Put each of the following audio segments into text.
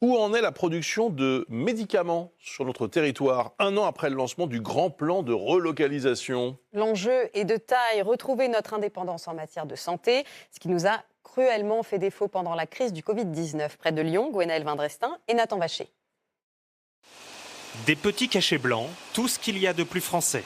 Où en est la production de médicaments sur notre territoire, un an après le lancement du grand plan de relocalisation? L'enjeu est de taille, retrouver notre indépendance en matière de santé, ce qui nous a cruellement fait défaut pendant la crise du Covid-19. Près de Lyon, Gwenaëlle Vindrestin et Nathan Vacher. Des petits cachets blancs, tout ce qu'il y a de plus français.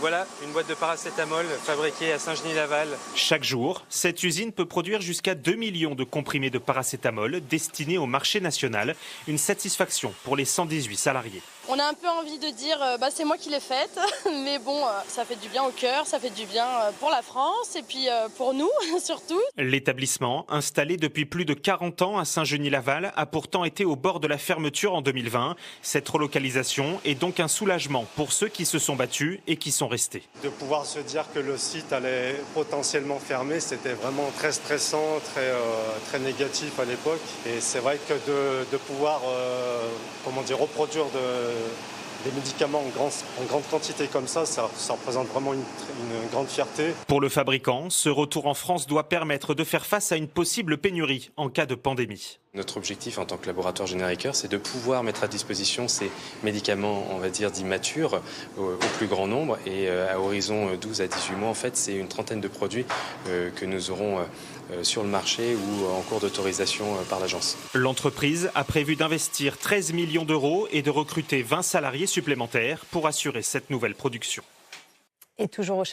Voilà, une boîte de paracétamol fabriquée à Saint-Genis-Laval. Chaque jour, cette usine peut produire jusqu'à 2 millions de comprimés de paracétamol destinés au marché national. Une satisfaction pour les 118 salariés. On a un peu envie de dire c'est moi qui l'ai faite, mais bon, ça fait du bien au cœur, ça fait du bien pour la France et puis pour nous surtout. L'établissement, installé depuis plus de 40 ans à Saint-Genis-Laval, a pourtant été au bord de la fermeture en 2020. Cette relocalisation est donc un soulagement pour ceux qui se sont battus et qui sont restés. De pouvoir se dire que le site allait potentiellement fermer, c'était vraiment très stressant, très négatif à l'époque. Et c'est vrai que de pouvoir reproduire des médicaments en grande quantité comme ça représente vraiment une grande fierté. Pour le fabricant, ce retour en France doit permettre de faire face à une possible pénurie en cas de pandémie. Notre objectif en tant que laboratoire génériqueur, c'est de pouvoir mettre à disposition ces médicaments, on va dire, dits matures au plus grand nombre. Et à horizon 12 à 18 mois, en fait, c'est une trentaine de produits que nous aurons sur le marché ou en cours d'autorisation par l'agence. L'entreprise a prévu d'investir 13 millions d'euros et de recruter 20 salariés supplémentaires pour assurer cette nouvelle production. Et toujours au